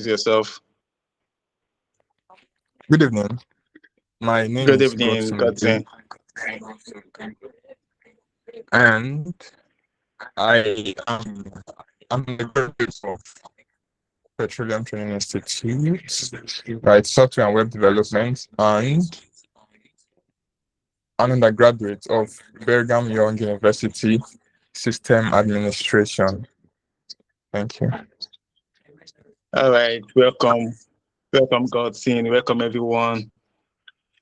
introduce yourself? Good evening. My name Good is evening, Godson, Godson. and I am I'm a graduate of Petroleum Training Institute, right, software and web development, and an undergraduate of Brigham Young University, system administration. Thank you. All right, welcome, Godson. Welcome, everyone.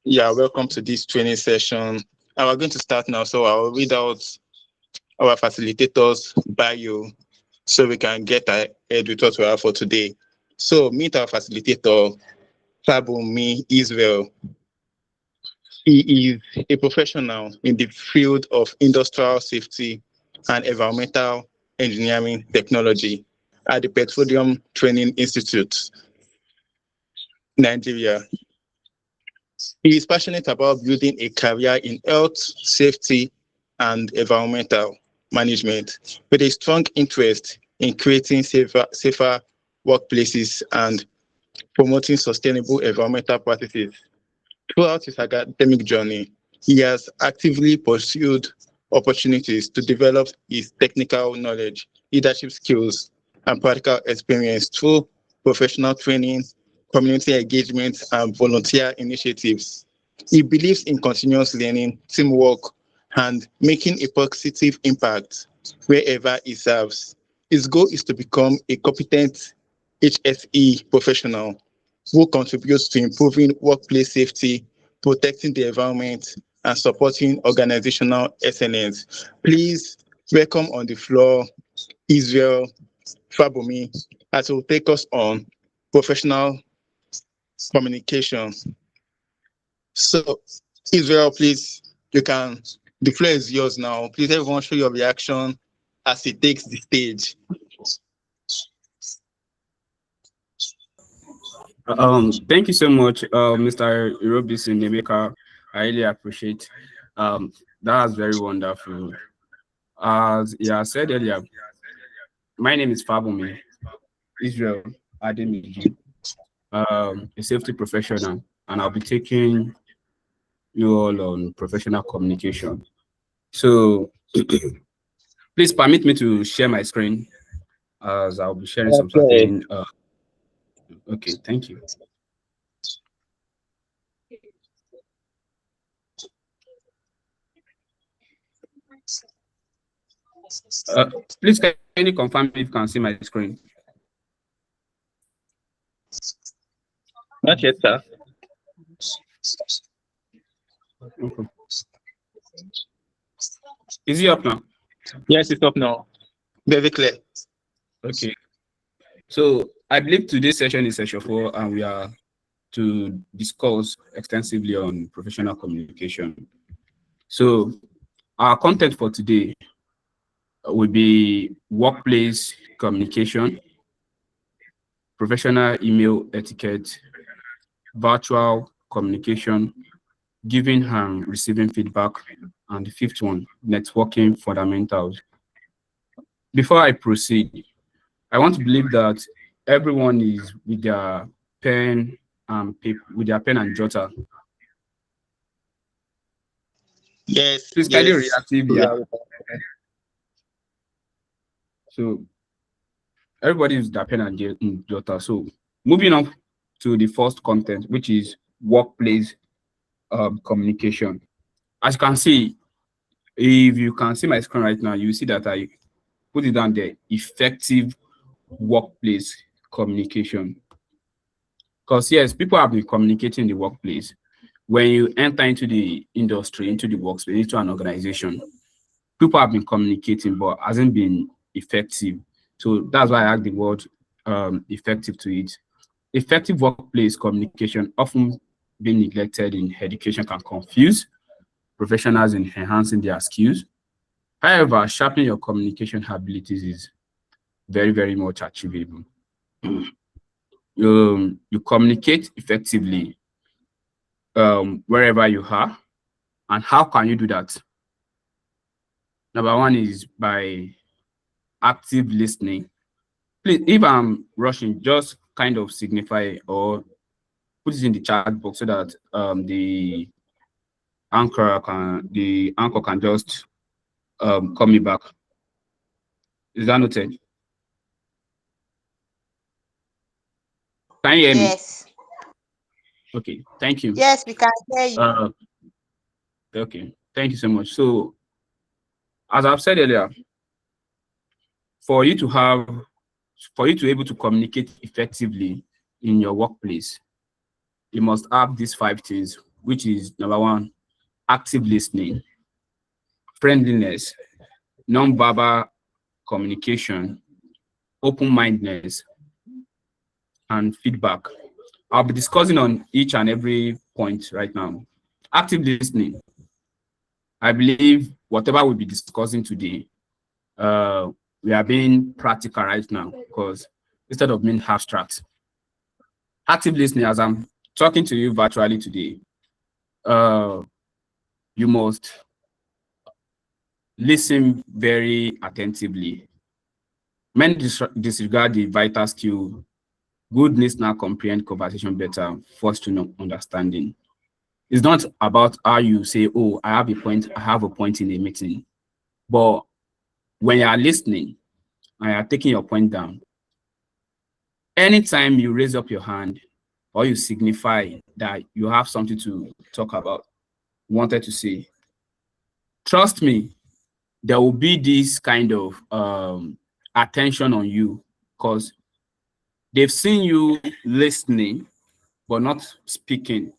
Yeah, welcome to this training session. And we're going to start now, so I'll read out our facilitators' bio so we can get ahead with what we have for today. So meet our facilitator, Fabunmi Israel. He is a professional in the field of industrial safety and environmental engineering technology at the Petroleum Training Institute, Nigeria. He is passionate about building a career in health, safety, and environmental management with a strong interest in creating safer workplaces and promoting sustainable environmental practices. Throughout his academic journey, he has actively pursued opportunities to develop his technical knowledge, leadership skills, and practical experience through professional training, community engagement, and volunteer initiatives. He believes in continuous learning, teamwork, and making a positive impact wherever he serves. His goal is to become a competent HSE professional who contributes to improving workplace safety, protecting the environment, and supporting organizational excellence. Please welcome on the floor Israel Fabunmi, as will take us on professional communication. So, Israel, please, the floor is yours now. Please, everyone, show your reaction as he takes the stage. Thank you so much, Mr. Irobisi Nemeka. I really appreciate. That was very wonderful. As I said earlier, my name is Fabunmi Israel Ademiju, a safety professional, and I'll be taking you all on professional communication. So, please permit me to share my screen as I'll be sharing some certain. Okay, thank you. Please, can you confirm if you can see my screen? Not yet, sir. Okay. Is it up now? Yes, it's up now. Very clear. Okay. So I believe today's session is session 4, and we are to discuss extensively on professional communication. So our content for today will be workplace communication, professional email etiquette, virtual communication, giving and receiving feedback, and the 5th one, networking fundamentals. Before I proceed, I want to believe that everyone is with their pen and paper, with their pen and jotter. Yes. Please kindly reactive. Yeah. So everybody is their pen and jotter. So moving on to the first content, which is workplace communication. As you can see, if you can see my screen right now, you see that I put it down there, effective workplace communication. Because yes, people have been communicating in the workplace. When you enter into the industry, into the workspace, into an organization, people have been communicating, but hasn't been effective. So that's why I add the word effective to it. Effective workplace communication often being neglected in education can confuse professionals in enhancing their skills. However, sharpening your communication abilities is very, very much achievable. You communicate effectively wherever you are. And how can you do that? Number one is by active listening. Please, if I'm rushing, just kind of signify or put it in the chat box so that the anchor can just call me back. Is that noted? Can you hear me? Yes. Okay, thank you. Yes, we can hear you. Okay, thank you so much. So, as I've said earlier, for you to be able to communicate effectively in your workplace, you must have these 5 things, which is number 1, active listening, friendliness, non-verbal communication, open-mindedness, and feedback. I'll be discussing on each and every point right now. Active listening. I believe whatever we'll be discussing today, we are being practical right now, because instead of being abstract. Active listening, as I'm talking to you virtually today, you must listen very attentively. Many disregard the vital skill. Good listener comprehend conversation better, first to know understanding. It's not about how you say, oh, I have a point in a meeting. But when you are listening and you are taking your point down, anytime you raise up your hand or you signify that you have something to talk about, wanted to say, trust me, there will be this kind of attention on you, because they've seen you listening but not speaking.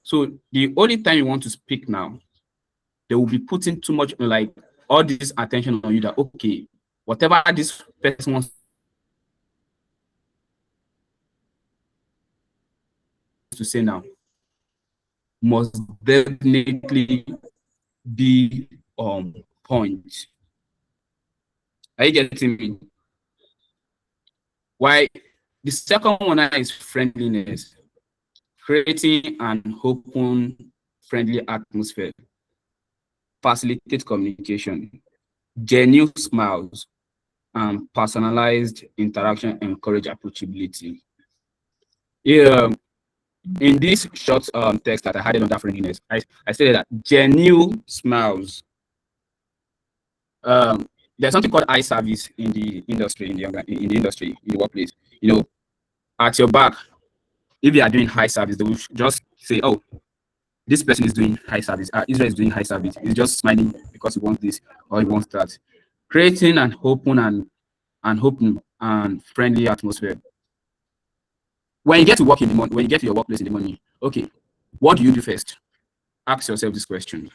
So the only time you want to speak now, they will be putting too much, like, all this attention on you, that okay, whatever this person wants to say now must definitely be on point. Are you getting me? Why? The second one is friendliness, creating an open, friendly atmosphere, facilitate communication, genuine smiles, and personalized interaction encourage approachability. Yeah, in this short text that I had under friendliness, I stated that genuine smiles. There's something called eye service in the industry, in the workplace. You know, at your back, if you are doing high service, they will just say, "Oh, this person is doing high service. Israel is doing high service. He's just smiling because he wants this or he wants that." Creating an open and friendly atmosphere. When you get to work in the morning, when you get to your workplace in the morning, okay, what do you do first? Ask yourself this question.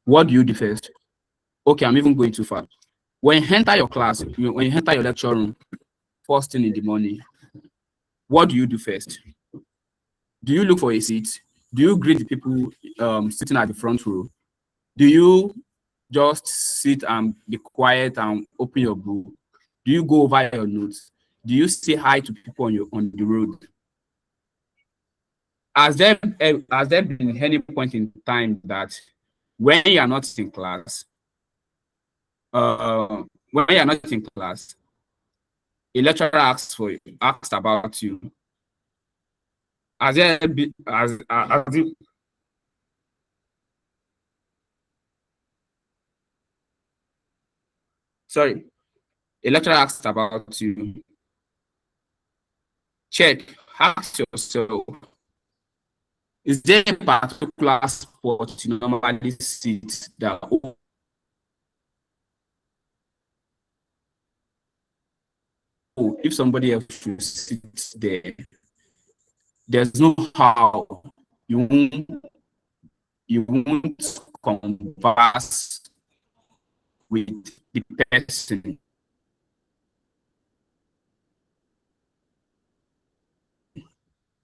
What do you do first? Okay, I'm even going too far. When you enter your class, when you enter your lecture room, first thing in the morning, what do you do first? Do you look for a seat? Do you greet the people sitting at the front row? Do you just sit and be quiet and open your book? Do you go over your notes? Do you say hi to people on the road? Has there been any point in time that when you are not in class, a lecturer asks about you? Has there been sorry, a lecturer asks about you? Check, ask yourself, is there a particular spot you normally sit that, oh, if somebody else should sit there, there's no how you won't converse with the person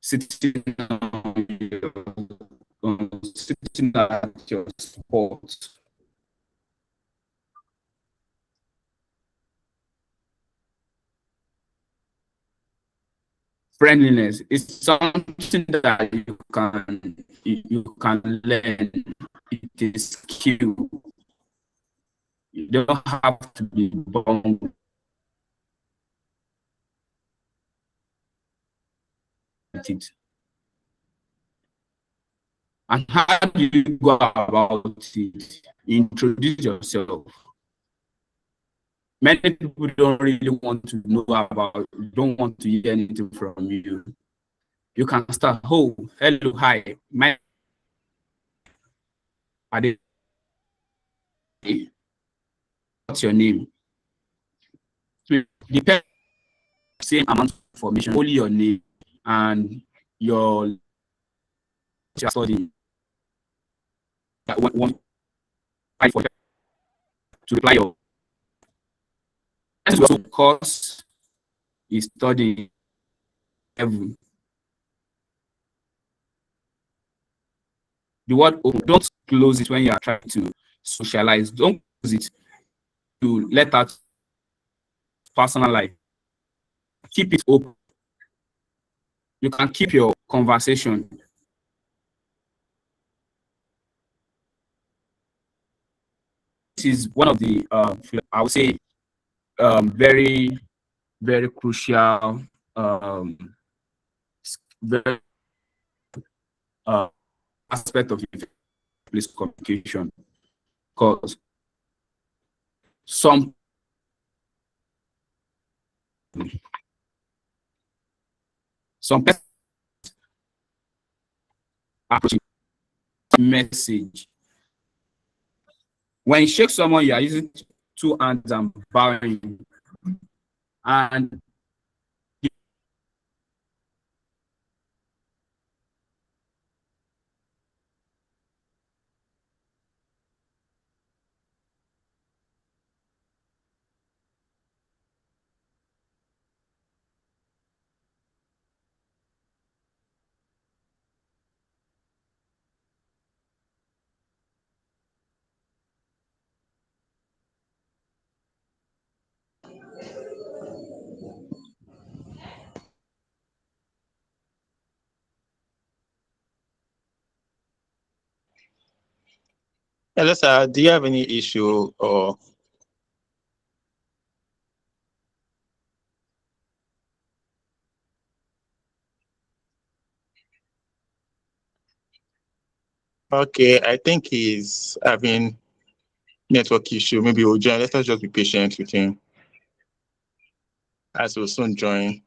sitting sitting at your spot. Friendliness is something that you can learn. It is skill. You don't have to be born it. And how do you go about it? Introduce yourself. Many people don't really want to know about, don't want to hear anything from you. You can start, oh, hello, hi, my Ademiju. What's your name? Depends same amount of information, only your name and your study. One for to reply your course is studying level. The word open, don't close it when you are trying to socialize. Don't close it to let out personal life. Keep it open. You can keep your conversation. This is one of the, I would say, very, very crucial, very, aspect of police communication, because some approaching message. When you shake someone, you are using two hands and bowing, and Hello, sir. Do you have any issue or? Okay, I think he's having network issue. Maybe we'll join. Let us just be patient with him as we'll soon join.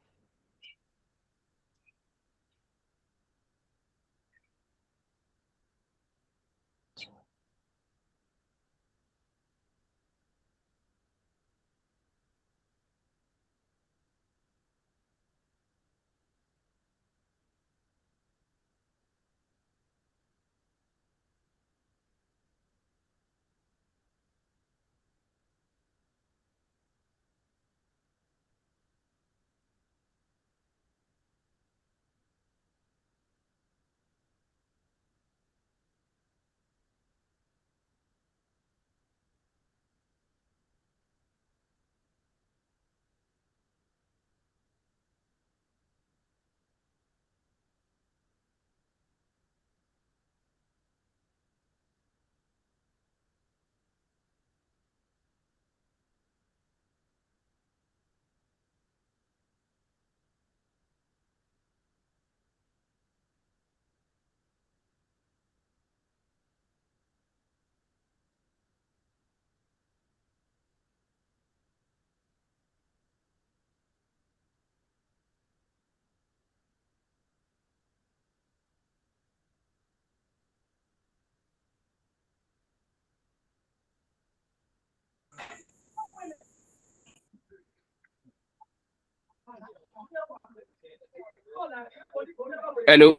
hello,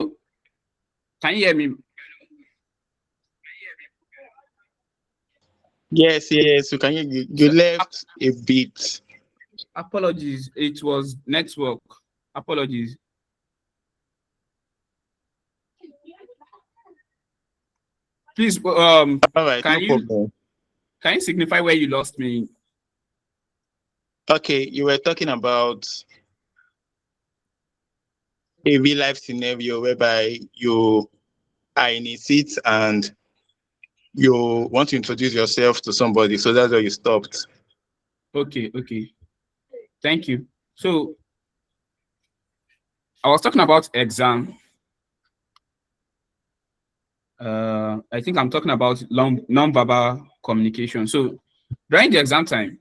can you hear me? Yes, yes. You left a bit. Apologies, it was network. Apologies. Please, All right, no problem. can you signify where you lost me? Okay, you were talking about a real life scenario whereby you are in a seat and you want to introduce yourself to somebody, so that's where you stopped. Okay. Thank you. So I was talking about exam. I think I'm talking about non-verbal communication. So during the exam time,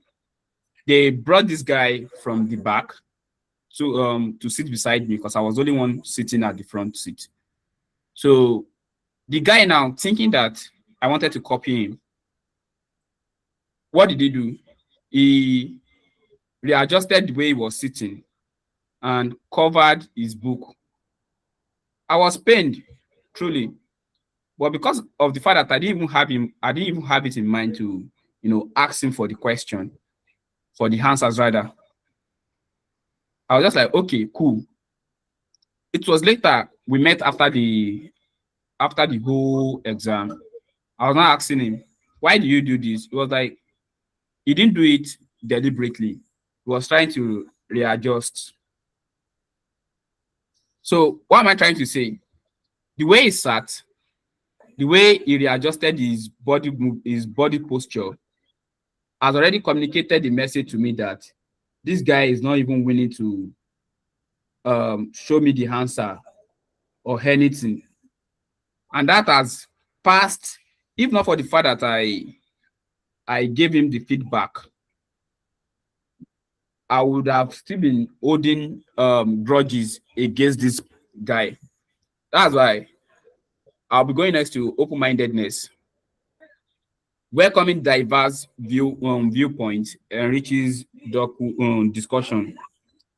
they brought this guy from the back to sit beside me because I was the only one sitting at the front seat. So the guy now thinking that I wanted to copy him, what did he do? He readjusted the way he was sitting and covered his book. I was pained, truly. But because of the fact that I didn't even have it in mind to, ask him for the question, for the answers rather. I was just like, okay, cool. It was later we met after the whole exam. I was not asking him, why do you do this? It was like he didn't do it deliberately. He was trying to readjust. So what am I trying to say? The way he sat, the way he readjusted his body posture has already communicated the message to me that this guy is not even willing to show me the answer or anything. And that has passed, if not for the fact that I gave him the feedback, I would have still been holding grudges against this guy. That's why I'll be going next to open-mindedness. Welcoming diverse viewpoints enriches discussion,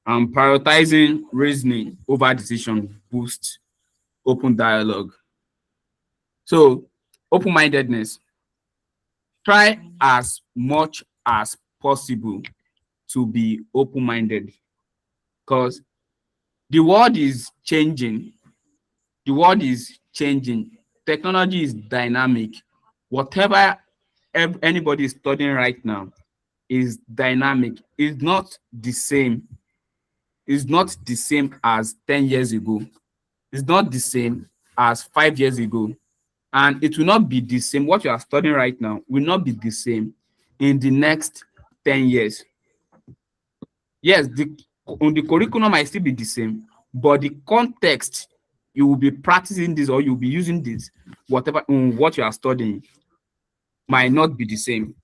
and prioritizing reasoning over decision boosts open dialogue. So, open-mindedness. Try as much as possible to be open-minded, because the world is changing. The world is changing. Technology is dynamic. Whatever anybody is studying right now is dynamic. It's not the same. It's not the same as 10 years ago. It's not the same as 5 years ago. And it will not be the same. What you are studying right now will not be the same in the next 10 years. Yes, the curriculum might still be the same, but the context you will be practicing this or you'll be using this, whatever what you are studying, might not be the same.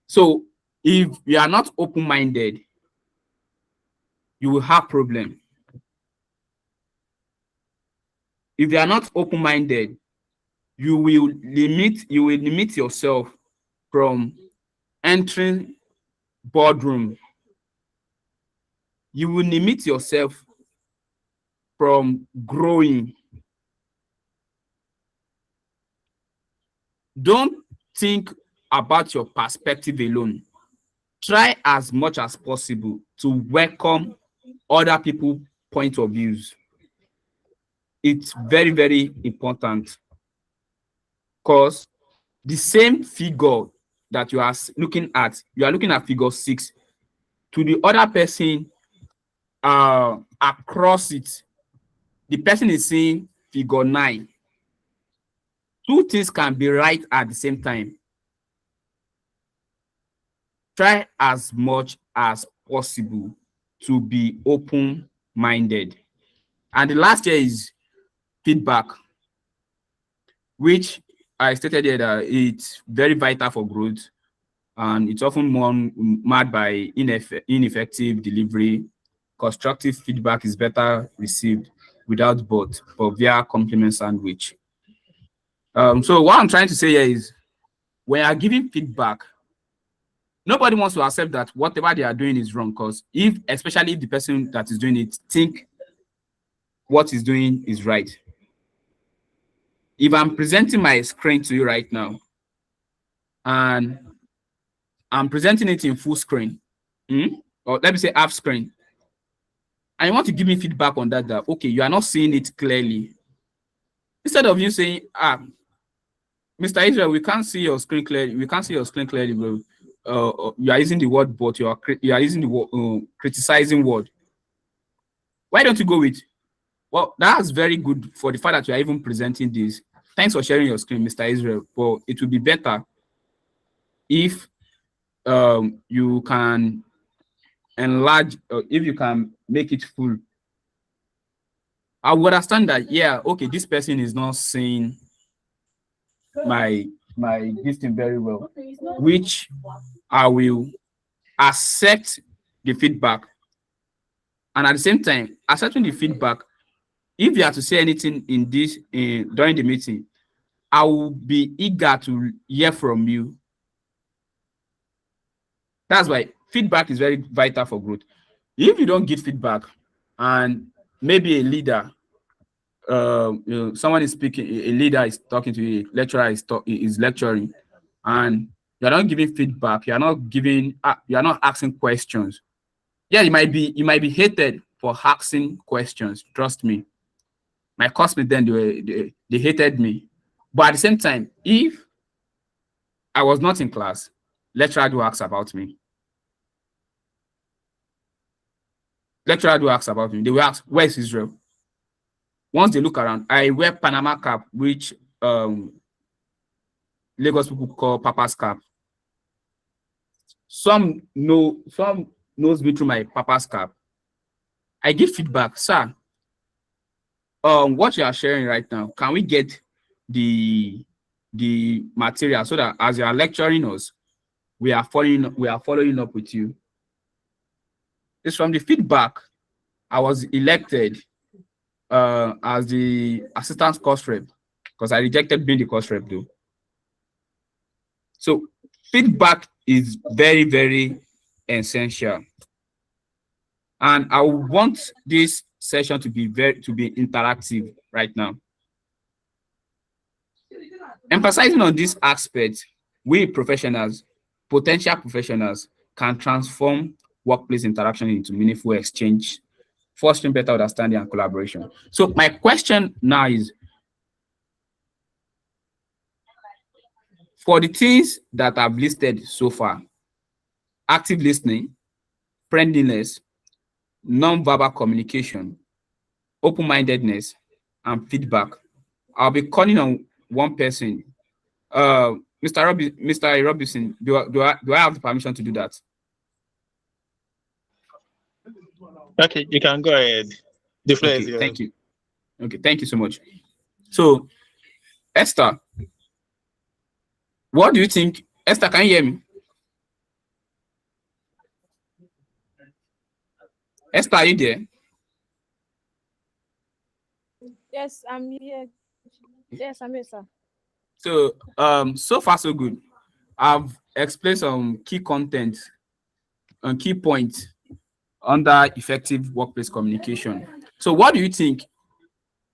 So if you are not open-minded, you will have problem. If you are not open-minded, you will limit yourself from entering boardroom. You will limit yourself from growing. Don't think about your perspective alone. Try as much as possible to welcome other people's point of views. It's very, very important, because the same figure that you are looking at figure 6. To the other person across it, the person is seeing figure 9. Two things can be right at the same time. Try as much as possible to be open-minded. And the last year is feedback, which I stated here that it's very vital for growth, and it's often marred by ineffective delivery. Constructive feedback is better received without but via compliment sandwich. So what I'm trying to say here is, when you are giving feedback, nobody wants to accept that whatever they are doing is wrong, because especially if the person that is doing it think what he's doing is right. If I'm presenting my screen to you right now, and I'm presenting it in full screen, or let me say half screen, and you want to give me feedback on that, okay, you are not seeing it clearly. Instead of you saying, Mr. Israel, we can't see your screen clearly. We can't see your screen clearly, bro. You are using the word but, you are using the word criticizing word. Why don't you go with, well, that's very good for the fact that you are even presenting this. Thanks for sharing your screen, Mr. Israel. But it would be better if you can enlarge, if you can make it full. I would understand that, yeah, okay, this person is not saying my this thing very well, which I will accept the feedback. And at the same time, accepting the feedback, if you have to say anything in this during the meeting, I will be eager to hear from you. That's why feedback is very vital for growth. If you don't get feedback, and maybe a leader, someone is speaking, a leader is talking to you, a lecturer is lecturing, and you're not giving feedback, you're not asking questions. Yeah, you might be hated for asking questions. Trust me. My classmates then they hated me. But at the same time, if I was not in class, lecturer do ask about me. Lecturer do ask about me. They will ask, where is Israel? Once they look around, I wear Panama cap, which Lagos people call Papa's cap. Some knows me through my Papa's cap. I give feedback, sir. What you are sharing right now, can we get the material so that as you are lecturing us, we are following up with you? It's from the feedback I was elected as the assistant course rep, because I rejected being the course rep though. So feedback is very, very essential. And I want this session to be interactive right now. Emphasizing on this aspect, we professionals, potential professionals, can transform workplace interaction into meaningful exchange, fostering better understanding and collaboration. So my question now is, for the things that I've listed so far, active listening, friendliness, non-verbal communication, open-mindedness, and feedback, I'll be calling on one person. Mr. Robinson, do I have the permission to do that? Okay, you can go ahead. The floor is Okay, yours. thank you. Okay, thank you so much. So, Esther, what do you think? Esther, can you hear me? Esther, are you there? Yes, I'm here. Yes, I'm here, sir. So, so far so good. I've explained some key content and key points under effective workplace communication. So, what do you think?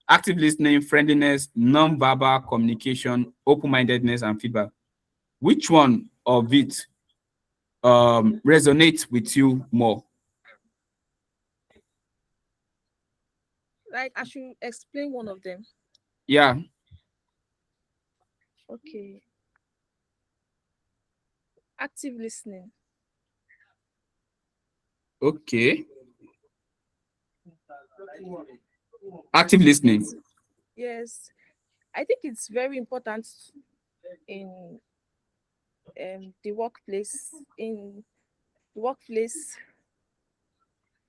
Active listening, friendliness, non-verbal communication, open-mindedness, and feedback. Which one of it resonates with you more? Like, I should explain one of them. Yeah. Okay. Active listening. Okay. Active listening. Yes, I think it's very important in the workplace, in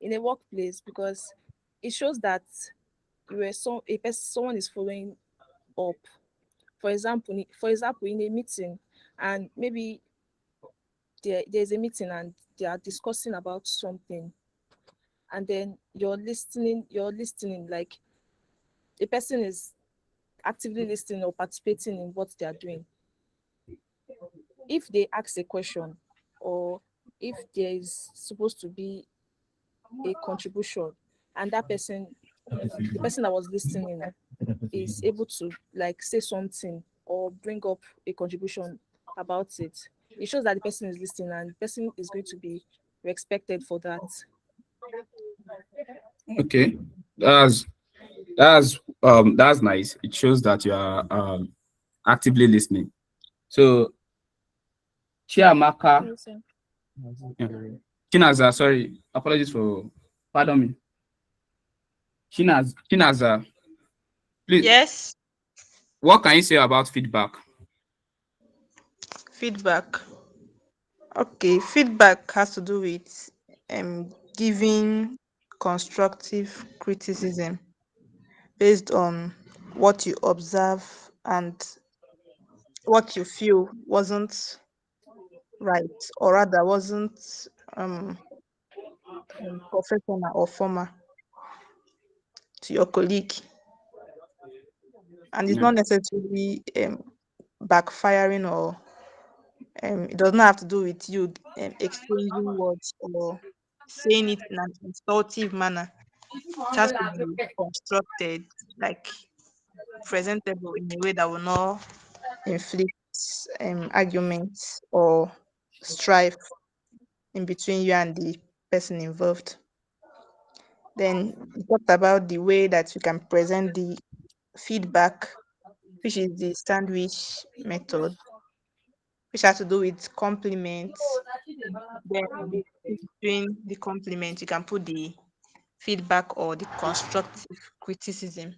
a workplace, because it shows that someone is following up. For example, in a meeting, and maybe there's a meeting and they are discussing about something, and then you're listening, like the person is actively listening or participating in what they are doing. If they ask a question, or if there is supposed to be a contribution, and the person that was listening is able to like say something or bring up a contribution about it, it shows that the person is listening and the person is going to be respected for that. Okay. That's nice. It shows that you are actively listening. So Chiamaka, Yes, sir. yeah. Chinaza, sorry, apologies for, pardon me. Chinaza, please, Yes, what can you say about feedback? feedback. Okay, feedback has to do with giving constructive criticism. based on what you observe and what you feel wasn't right, or rather wasn't um, professional or formal to your colleague. And it's Yeah. not necessarily backfiring, or it does not have to do with you exchanging words or saying it in an insultive manner. It has to be constructed, like presentable in a way that will not inflict arguments or strife in between you and the person involved. Then we talked about the way that you can present the feedback, which is the sandwich method, which has to do with compliments. Then in between the compliment, you can put the feedback or the constructive criticism.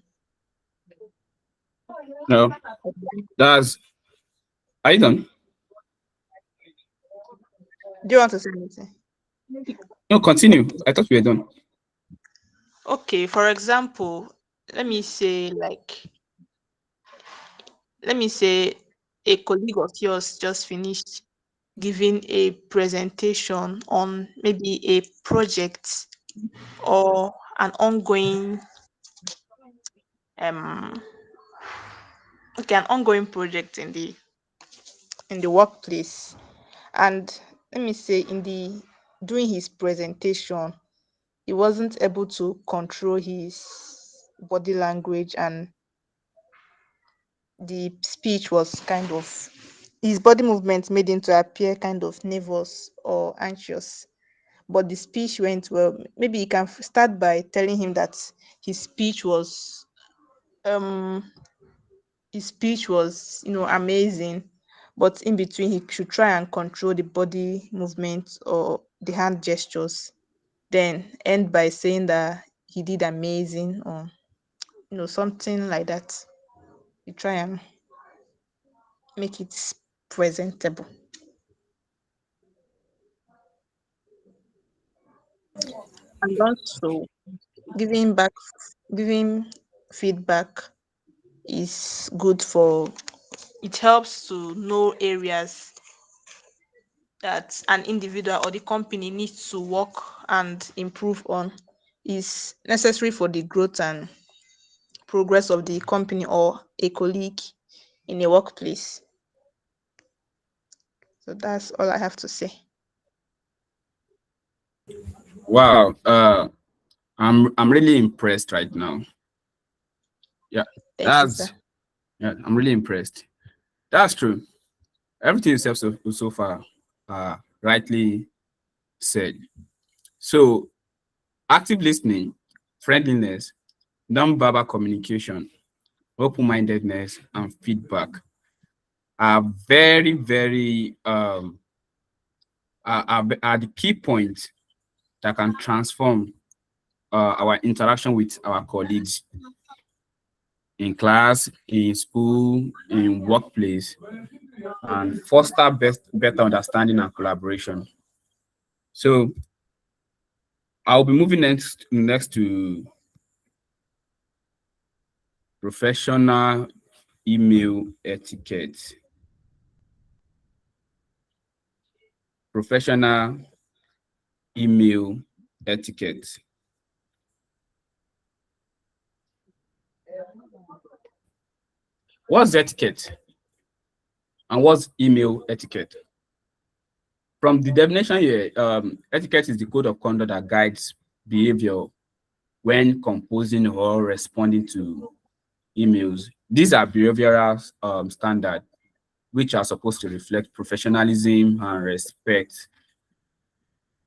No, that's. Are you done? Do you want to say anything? No, continue. I thought we were done. Okay, for example, let me say like let me say a colleague of yours just finished giving a presentation on maybe a project or an ongoing um an ongoing project in the workplace. And let me say in the during his presentation, he wasn't able to control his body language, and the speech was kind of his body movements made him to appear kind of nervous or anxious, but the speech went well. Maybe you can start by telling him that his speech was um amazing, but in between he should try and control the body movements or the hand gestures, then end by saying that he did amazing, or something like that. You try and make it presentable. And also giving back giving feedback is good for it helps to know areas that an individual or the company needs to work and improve on, is necessary for the growth and progress of the company or a colleague in a workplace. So that's all I have to say. Wow. I'm really impressed right now. Yeah, Thank you, sir. that's yeah, I'm really impressed. That's true. Everything you said so far, rightly said. So, active listening, friendliness, non-verbal communication, open-mindedness, and feedback are very, very are the key points that can transform our interaction with our colleagues in class, in school, in workplace, and foster better understanding and collaboration. So I'll be moving next to professional email etiquette. Professional email etiquette. What's etiquette and what's email etiquette? From the definition here, etiquette is the code of conduct that guides behavior when composing or responding to emails. These are behavioral standards which are supposed to reflect professionalism and respect,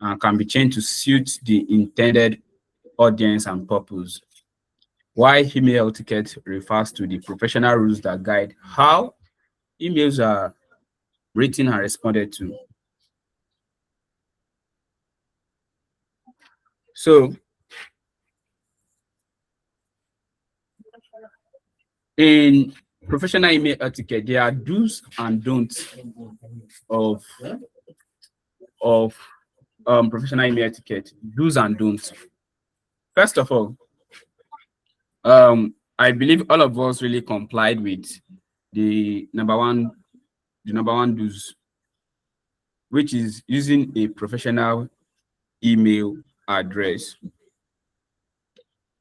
and can be changed to suit the intended audience and purpose. Why email etiquette refers to the professional rules that guide how emails are written and responded to. So, in professional email etiquette, there are do's and don'ts of of professional email etiquette. Do's and don'ts. First of all, I believe all of us really complied with the number one do's, which is using a professional email address.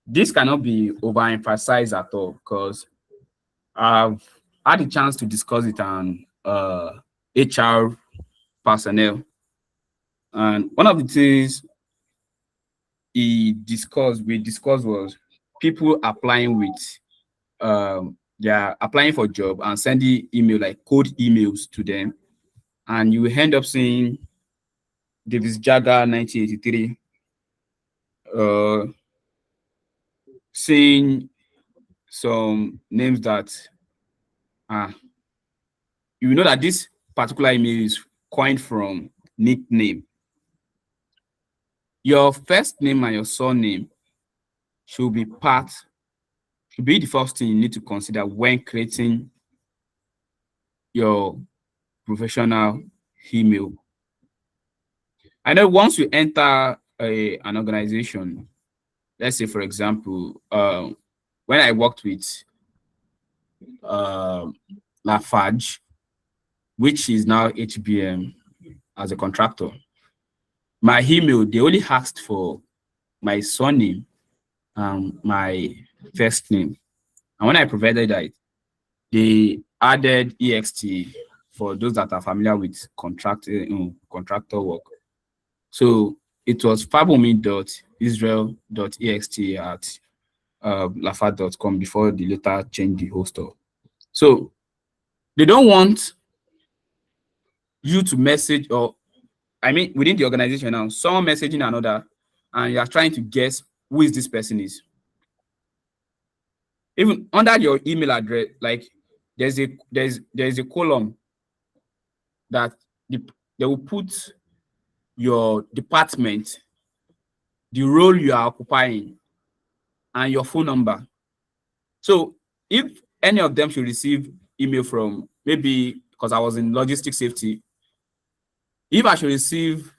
This cannot be overemphasized at all because I've had a chance to discuss it on HR personnel. And one of the things we discussed was people applying with they're applying for job and sending email like code emails to them, and you will end up seeing Davis Jagger 1983, seeing some names that you know that this particular email is coined from nickname. Your first name and your surname should be the first thing you need to consider when creating your professional email. I know once you enter an organization, let's say for example, when I worked with Lafarge, which is now HBM as a contractor, my email, they only asked for my surname and my first name. And when I provided that, they added EXT for those that are familiar with contractor work. So it was fabunmi.israel.ext at lafarge.com before they later changed the host of. So they don't want you to message, or I mean within the organization now, someone messaging another and you are trying to guess who is this person is. Even under your email address, like there's a column that they will put your department, the role you are occupying, and your phone number. So if any of them should receive email from, maybe because I was in logistics safety, if I should receive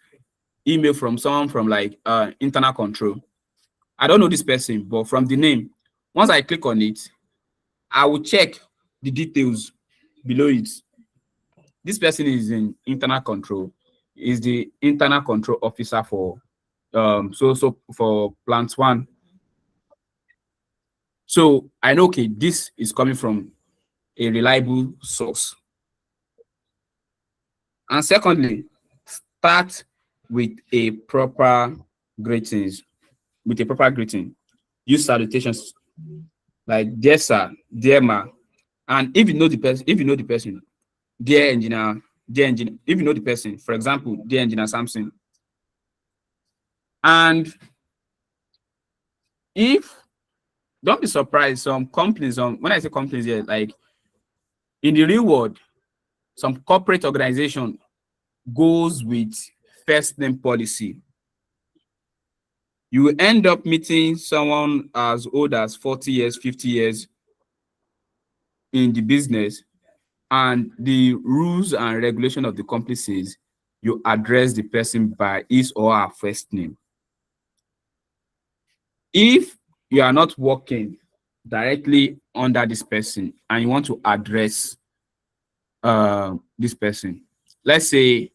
email from someone from like internal control, I don't know this person, but from the name, once I click on it, I will check the details below it. This person is in internal control, is the internal control officer for for plant 1. So I know, okay, this is coming from a reliable source. And secondly, start with a proper greetings. With a proper greeting, use salutations like dear sir, dear ma, and if you know the person, dear engineer, if you know the person, for example, dear engineer Samson. And don't be surprised, some companies, when I say companies here, like in the real world, some corporate organization goes with first name policy. You will end up meeting someone as old as 40 years, 50 years in the business, and the rules and regulation of the company says you address the person by his or her first name. If you are not working directly under this person and you want to address this person, let's say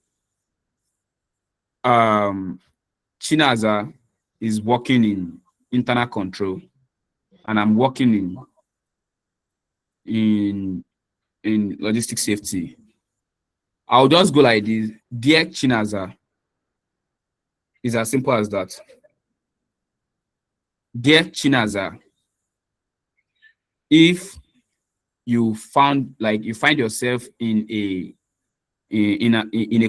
Chinaza is working in internal control and I'm working in logistics safety, I'll just go like this: dear Chinaza. It's as simple as that. Dear Chinaza, if you find yourself in a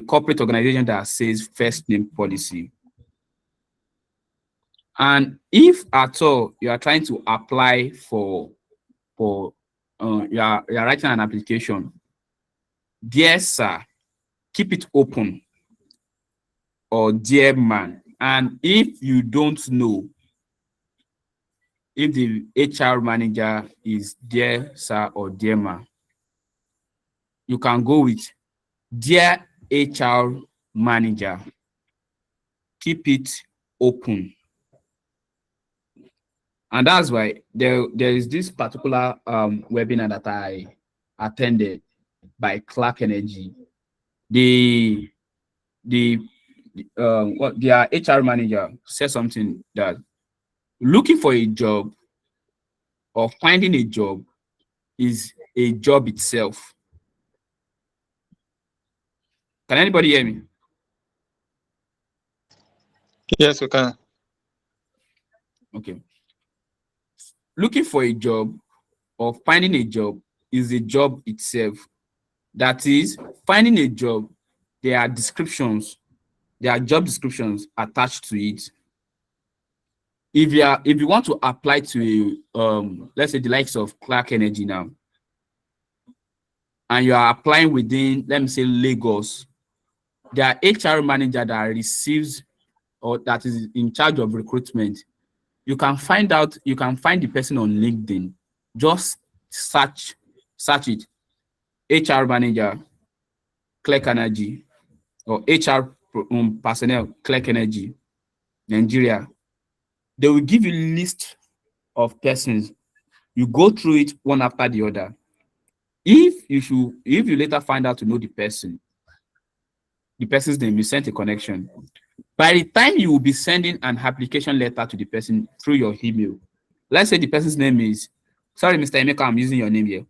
corporate organization that says first name policy, and if at all you are trying to apply for you are writing an application, dear sir, keep it open, or dear man. And if you don't know if the HR manager is dear sir or dear man, you can go with dear HR manager, keep it open. And that's why there is this particular webinar that I attended by Clark Energy. The what their HR manager said something that looking for a job or finding a job is a job itself. Can anybody hear me? Yes, we can. Okay. Looking for a job or finding a job is a job itself. That is, finding a job, there are descriptions, there are job descriptions attached to it. If you want to apply to let's say the likes of Clark Energy now, and you are applying within, let me say, Lagos, there are HR manager that receives or that is in charge of recruitment. You can find the person on LinkedIn. Just search it. HR manager, Clark Energy, or HR personnel, Clark Energy, Nigeria. They will give you a list of persons. You go through it one after the other. If you later find out to know the person's name, you send a connection. By the time you will be sending an application letter to the person through your email, let's say the person's name is, sorry, Mr. Emeka, I'm using your name here.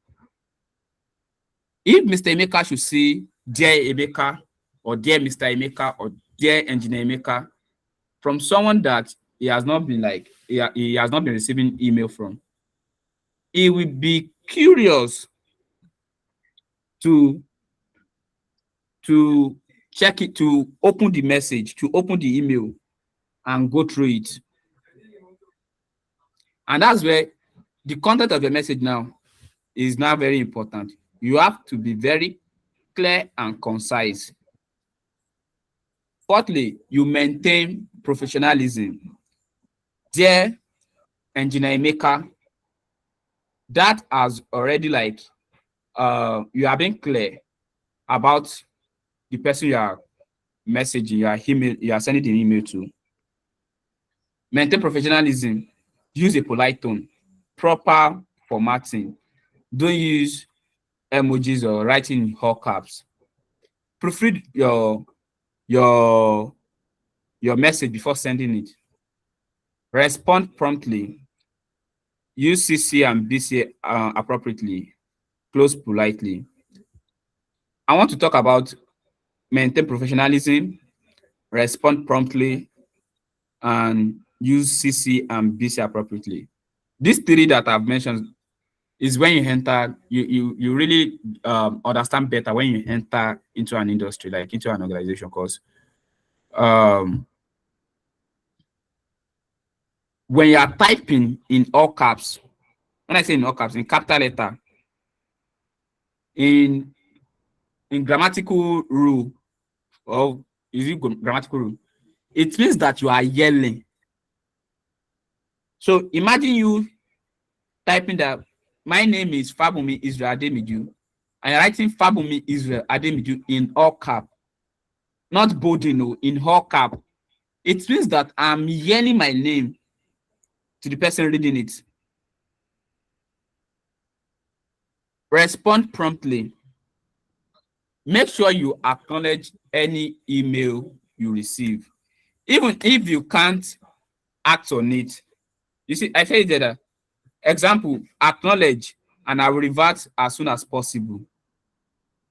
If Mr. Emeka should say, dear Emeka, or dear Mr. Emeka, or dear Engineer Emeka, from someone that he has not been receiving email from, he will be curious to check it, to open the message, to open the email and go through it. And that's where the content of your message now is now very important. You have to be very clear and concise. Fourthly, you maintain professionalism. Dear Engineer Emeka, that has already you are being clear about the person you are messaging, you are sending an email to. Maintain professionalism. Use a polite tone. Proper formatting. Don't use emojis or writing in all caps. Proofread your message before sending it. Respond promptly. Use CC and BC appropriately. Close politely. I want to talk about maintain professionalism, respond promptly, and use CC and BC appropriately. These three that I've mentioned is when you enter, you really understand better when you enter into an industry, like into an organization, because when you are typing in all caps, when I say in all caps, in capital letter, in grammatical rule, or is it grammatical rule? It means that you are yelling. So imagine you typing that my name is Fabunmi Isreal Ademiju, and you're writing Fabunmi Isreal Ademiju in all cap, not bolding, no, in all cap. It means that I'm yelling my name to the person reading it. Respond promptly. Make sure you acknowledge any email you receive. Even if you can't act on it. You see, I said that example, acknowledge, and I will revert as soon as possible.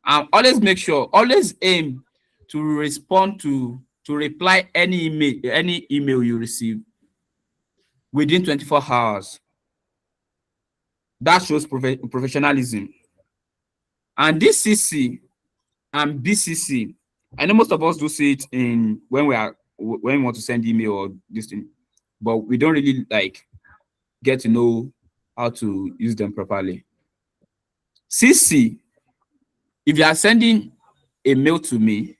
And always make sure, always aim to respond to reply any email you receive within 24 hours. That shows professionalism. And this CC and BCC, I know most of us do see it in when we want to send email or this thing, but we don't really get to know how to use them properly. CC, if you are sending a mail to me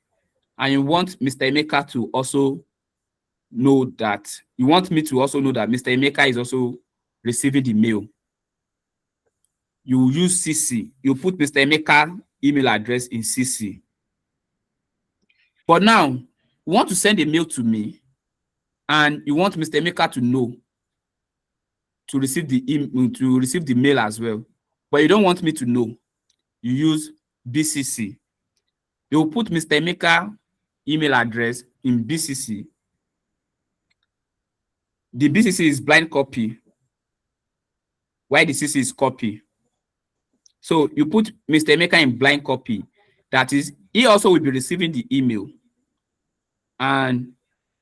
and you want Mr. Emeka to also know that, you want me to also know that Mr. Emeka is also receiving the mail, you use CC. You put Mr. Emeka email address in CC. But now, you want to send a mail to me and you want Mr. Emeka to know to receive the mail as well, but you don't want me to know, you use BCC. You will put Mr. Emeka email address in BCC. The BCC is blind copy, while the CC is copy. So you put Mr. Emeka in blind copy. That is, he also will be receiving the email, and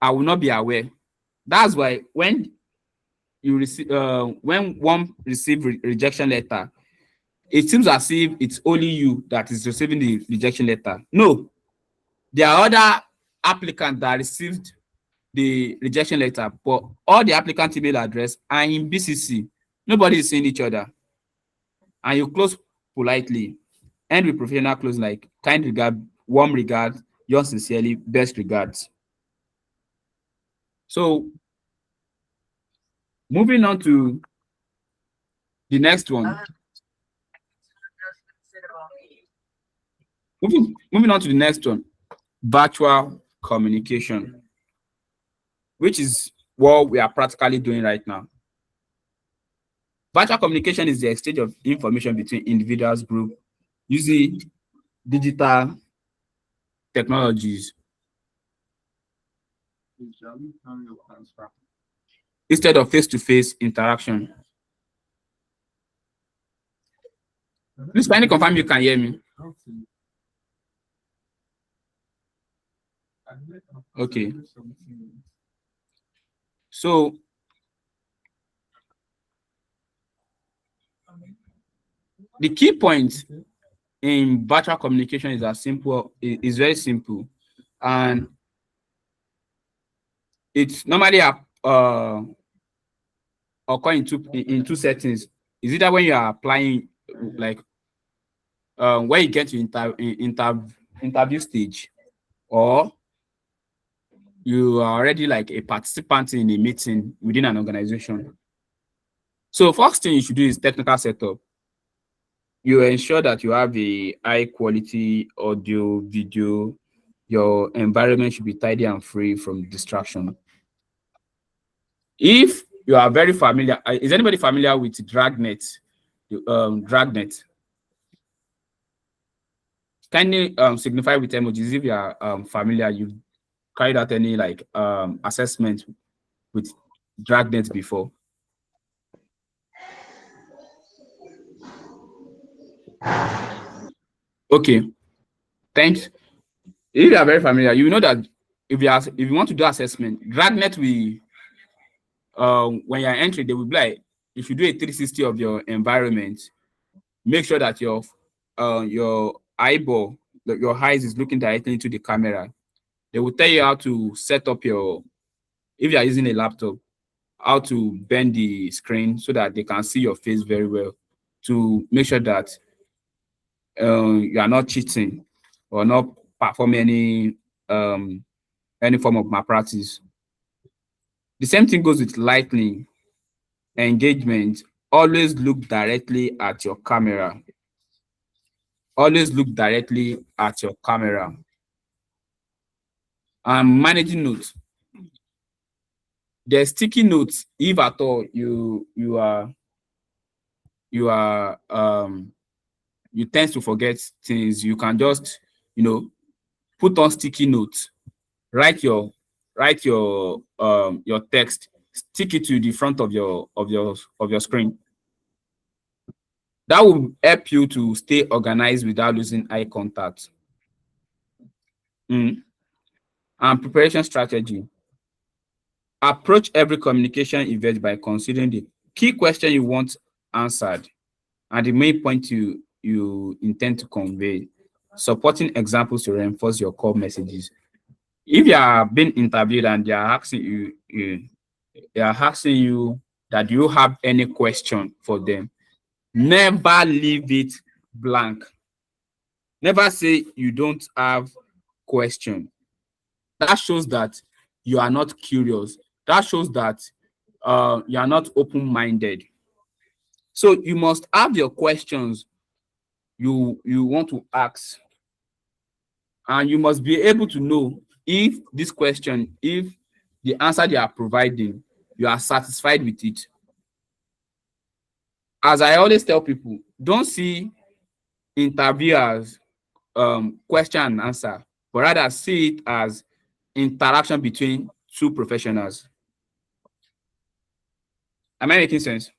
I will not be aware. That's why when you receive, when one receive rejection letter, it seems as if it's only you that is receiving the rejection letter. No, there are other applicants that received the rejection letter, but all the applicant email address are in BCC. Nobody is seeing each other. And you close politely, end with professional close like kind regard, warm regard, yours sincerely, best regards. So moving on to the next one. Moving on to the next one, virtual communication, which is what we are practically doing right now. Virtual communication is the exchange of information between individuals, group, using digital technologies instead of face-to-face interaction. Please kindly confirm you can hear me. Okay. So the key point in virtual communication is very simple, and it's normally occur in two settings. Is either when you are applying, like when you get to interview stage, or you are already like a participant in a meeting within an organization. So first thing you should do is technical setup. You ensure that you have a high quality audio, video. Your environment should be tidy and free from distraction. If you are very familiar, is anybody familiar with Dragnet? Dragnet. Kindly signify with emojis if you are familiar. You've carried out any like assessment with Dragnet before. Okay, thanks. If you are very familiar, you know that if you want to do assessment, Dragnet will when you're entering, they will be like, if you do a 360 of your environment, make sure that your eyeball, your eyes is looking directly into the camera. They will tell you how to set up your, if you are using a laptop, how to bend the screen so that they can see your face very well, to make sure that you are not cheating or not performing any form of malpractice. The same thing goes with lightning engagement. Always look directly at your camera. Always look directly at your camera. And managing notes. There's sticky notes. If at all you tend to forget things, you can just put on sticky notes. Write your text, stick it to the front of your screen. That will help you to stay organized without losing eye contact. And preparation strategy. Approach every communication event by considering the key question you want answered and the main point you intend to convey, supporting examples to reinforce your core messages. If you are being interviewed and they are asking you that you have any question for them, never leave it blank. Never say you don't have question. That shows that you are not curious. That shows that you are not open-minded. So you must have your questions you want to ask, and you must be able to know if this question, if the answer they are providing, you are satisfied with it. as I always tell people, don't see interview as question and answer, but rather see it as interaction between two professionals. Am I making sense?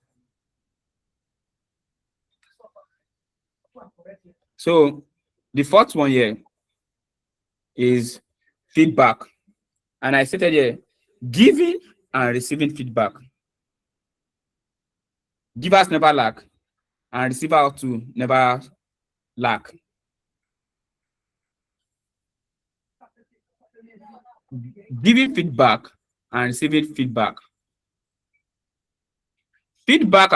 So the fourth one here is feedback. And I stated here, giving and receiving feedback. Givers never lack, and receivers too never lack. Giving feedback and receiving feedback. Feedback,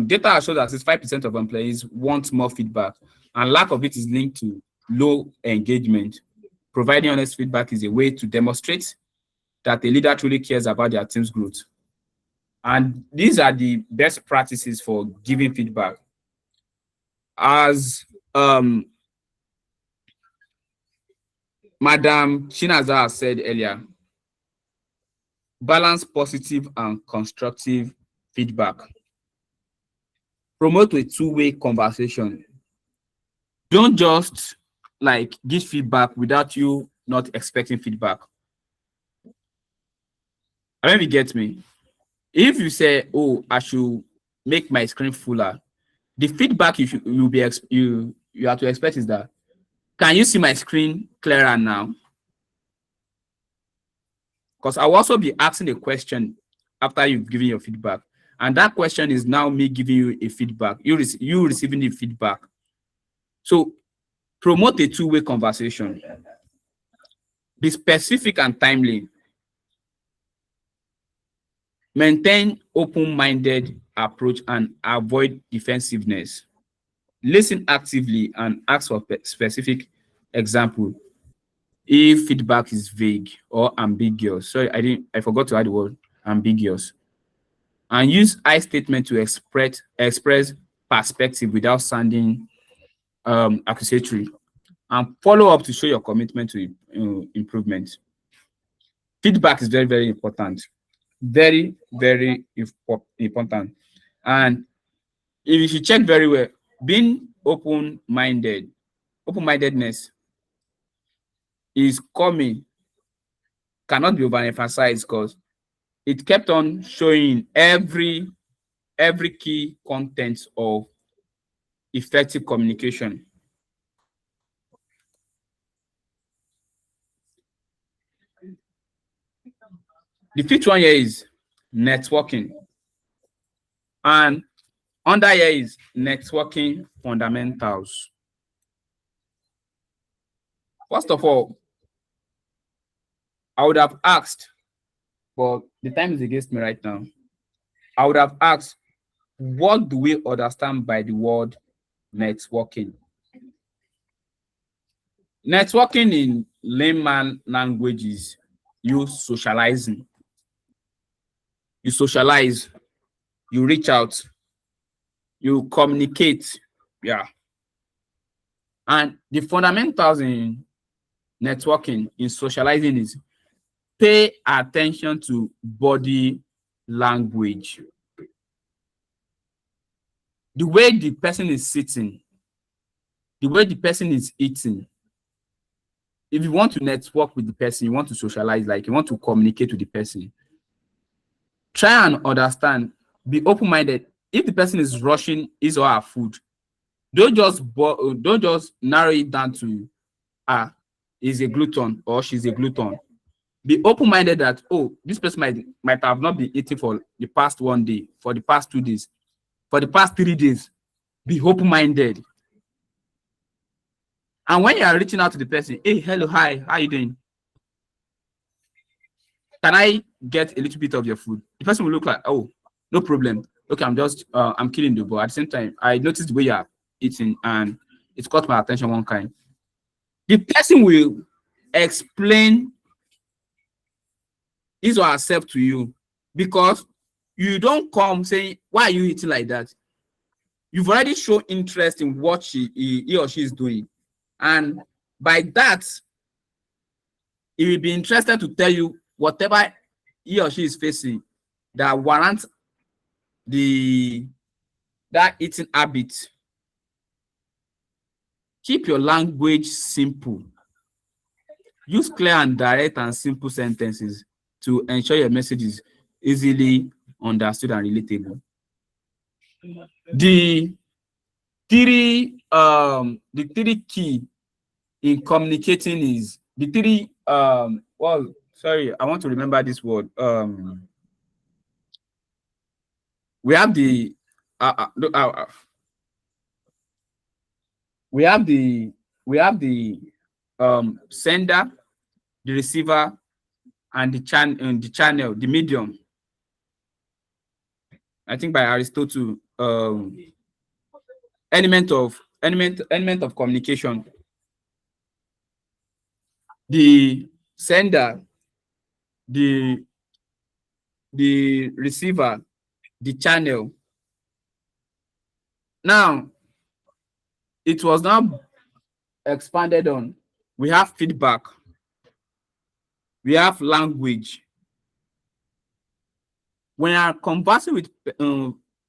data shows that 65% of employees want more feedback, and lack of it is linked to low engagement. Providing honest feedback is a way to demonstrate that a leader truly cares about their team's growth. And these are the best practices for giving feedback. As Madam Chinaza said earlier, balance positive and constructive feedback. Promote a two-way conversation. Don't just like give feedback without you not expecting feedback. I mean, you get me. If you say, "Oh, I should make my screen fuller," the feedback you have to expect is that, "Can you see my screen clearer now?" Because I'll also be asking a question after you've given your feedback, and that question is now me giving you a feedback. You receiving the feedback. So promote a two-way conversation. Be specific and timely. Maintain open-minded approach and avoid defensiveness. Listen actively and ask for specific example if feedback is vague or ambiguous. Sorry, I forgot to add the word ambiguous. And use I statement to express perspective without sounding accusatory. And follow up to show your commitment to improvement. Feedback is very, very important. Very, very important. And if you should check very well, being open-mindedness is coming, cannot be overemphasized, because it kept on showing every key content of effective communication. The fifth one here is networking. And under here is networking fundamentals. First of all, I would have asked, but the time is against me right now. I would have asked, what do we understand by the word networking? Networking in layman language is you socializing. You socialize, you reach out, you communicate. Yeah. And the fundamentals in networking, in socializing, is pay attention to body language. The way the person is sitting, the way the person is eating. If you want to network with the person, you want to socialize, like you want to communicate with the person, try and understand, be open-minded. If the person is rushing his or her food, don't just narrow it down to is a glutton or she's a glutton. Be open-minded that, oh, this person might have not been eating for the past 1 day, for the past 2 days, for the past 3 days. Be open-minded. And when you are reaching out to the person, hey, hello, hi, how are you doing? Can I get a little bit of your food? The person will look like, oh, no problem. Okay, I'm killing you, but at the same time, I noticed the way you are eating and it caught my attention one kind. The person will explain his or herself to you, because you don't come saying, why are you eating like that? You've already shown interest in what he or she is doing. And by that, he will be interested to tell you whatever he or she is facing that warrants the that eating habit. Keep your language simple. Use clear and direct and simple sentences to ensure your message is easily understood and relatable. The three key in communicating is the three well, sorry, I want to remember this word. We have the we have the sender, the receiver, and the channel, the medium. I think by Aristotle, element of communication. The sender, the receiver, the channel. Now, it was now expanded on. We have feedback. We have language. When you're conversing with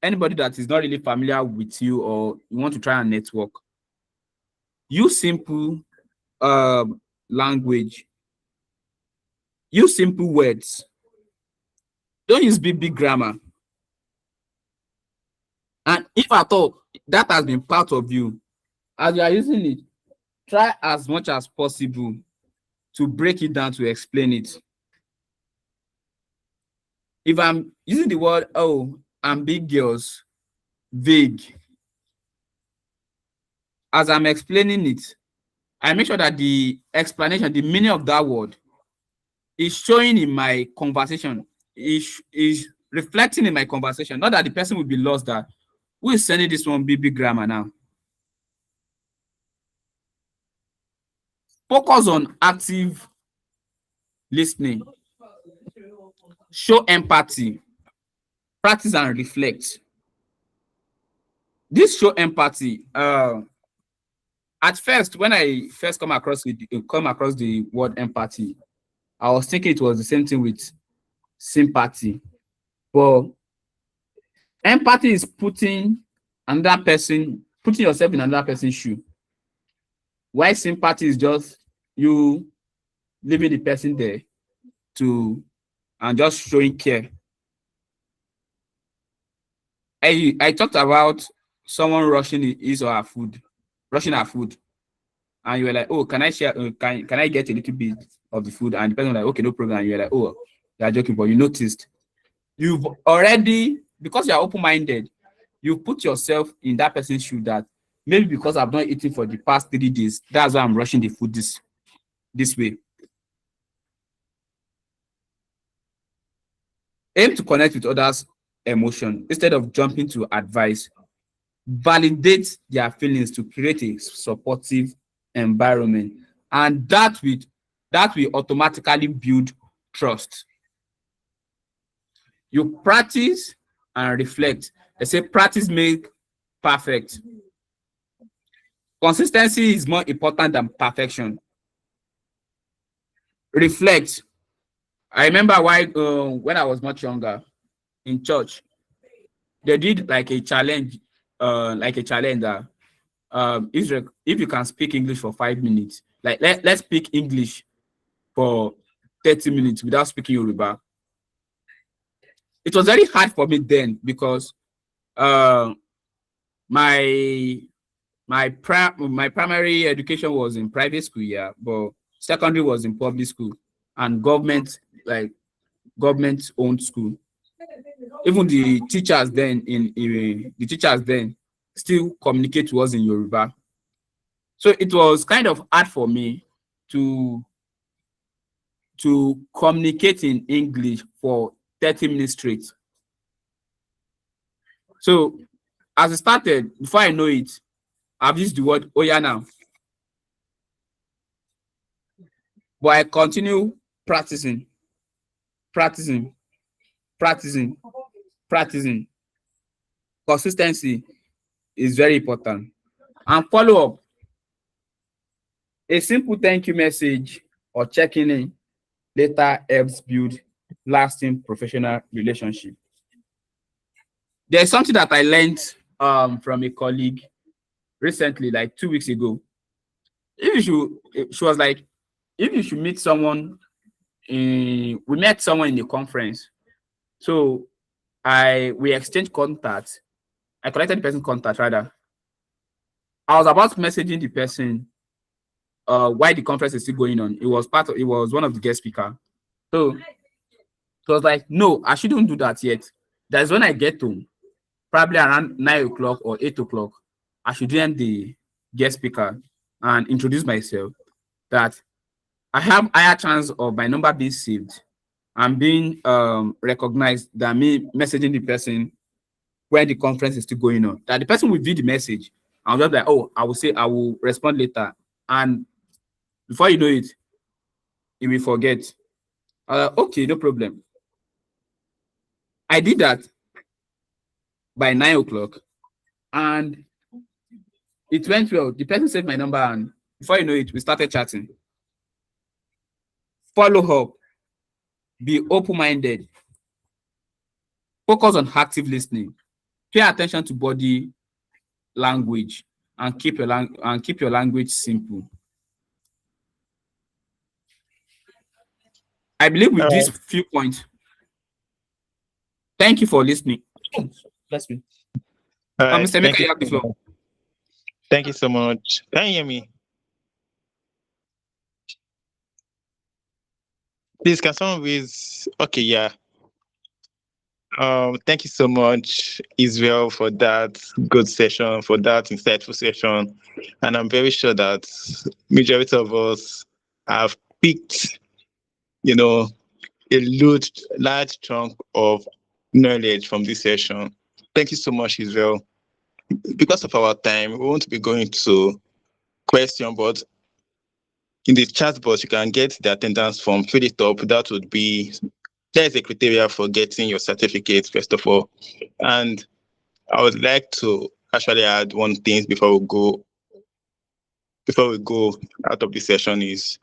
anybody that is not really familiar with you, or you want to try and network, use simple language. Use simple words. Don't use big grammar. And if at all that has been part of you, as you are using it, try as much as possible to break it down, to explain it. If I'm using the word, ambiguous, vague, as I'm explaining it, I make sure that the explanation, the meaning of that word, is showing in my conversation, is reflecting in my conversation. Not that the person will be lost, that who is sending this one big grammar now. Focus on active listening. Show empathy. Practice and reflect. This show empathy. At first, when I first come across the word empathy, I was thinking it was the same thing with sympathy. But empathy is putting yourself in another person's shoe. Why sympathy is just you leaving the person there and just showing care. I talked about someone rushing her food, and you were like, "Oh, can I share? Can I get a little bit of the food?" And the person was like, "Okay, no problem." And you were like, "Oh, you're joking," but you noticed. You've already, because you're open-minded, you put yourself in that person's shoe, that maybe because I've not eaten for the past 3 days, that's why I'm rushing the food this way. Aim to connect with others' emotion instead of jumping to advice. Validate their feelings to create a supportive environment, and that will automatically build trust. You practice and reflect. They say practice make perfect. Consistency is more important than perfection. Reflect. I remember when I was much younger in church, they did like a challenge that Israel, if you can speak English for 5 minutes, like let's speak English for 30 minutes without speaking Yoruba. It was very hard for me then, because my primary education was in private school, yeah, but secondary was in public school and government owned school. Even the teachers then still communicate to us in Yoruba. So it was kind of hard for me to communicate in English for 30 minutes straight. So as I started, before I know it, I've used the word Oya now. But I continue practicing. Consistency is very important. And follow up. A simple thank you message or checking in later helps build lasting professional relationship. There's something that I learned from a colleague recently, like 2 weeks ago. She was like, if you should meet someone we met someone in the conference. So we exchanged contacts. I collected the person's contact rather. I was about messaging the person why the conference is still going on. It was one of the guest speaker. So it was like, no, I shouldn't do that yet. That's when I get home, probably around 9 o'clock or 8 o'clock. I should join the guest speaker and introduce myself that I have higher chance of my number being saved and being recognized than me messaging the person when the conference is still going on. That the person will view the message. I'll just be like, oh, I will say I will respond later. And before you know it, you will forget. Okay, no problem. I did that by 9 o'clock and it went well. The person saved my number and before you know it, we started chatting. Follow up. Be open-minded. Focus on active listening. Pay attention to body language and keep your language simple. I believe with these few points. Thank you for listening. Bless me. Mr. Mika, you have the floor. Thank you so much. Can you hear me? Please, can someone please? Okay, yeah. Thank you so much, Israel, for that good session, for that insightful session. And I'm very sure that majority of us have picked, a large chunk of knowledge from this session. Thank you so much, Israel. Because of our time, we won't be going to question, but in the chat box, you can get the attendance form, fill it up. That would be, there's a criteria for getting your certificate, first of all. And I would like to actually add one thing before we go out of the session is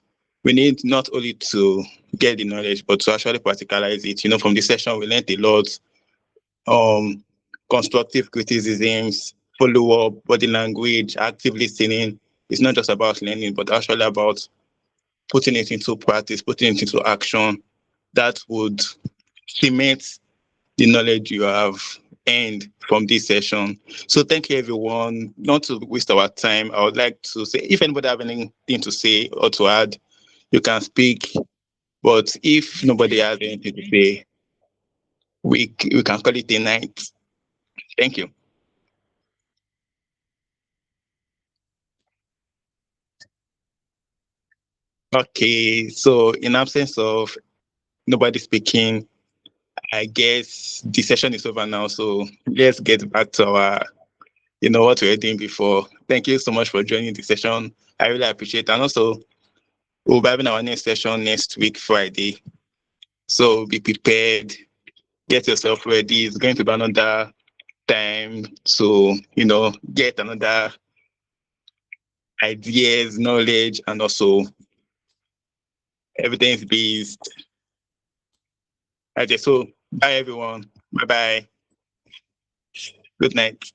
we need not only to get the knowledge, but to actually practicalize it. From the session, we learned a lot, constructive criticisms, follow-up, body language, active listening. It's not just about learning, but actually about putting it into practice, putting it into action. That would cement the knowledge you have earned from this session. So thank you, everyone. Not to waste our time, I would like to say, if anybody have anything to say or to add, you can speak. But if nobody has anything to say, we can call it a night. Thank you. Okay, so in absence of nobody speaking, I guess the session is over now. So let's get back to our, what we were doing before. Thank you so much for joining the session. I really appreciate it. And also, we'll be having our next session next week, Friday. So be prepared, get yourself ready. It's going to be another time to, get another ideas, knowledge, and also evidence-based. Okay, so bye everyone. Bye-bye. Good night.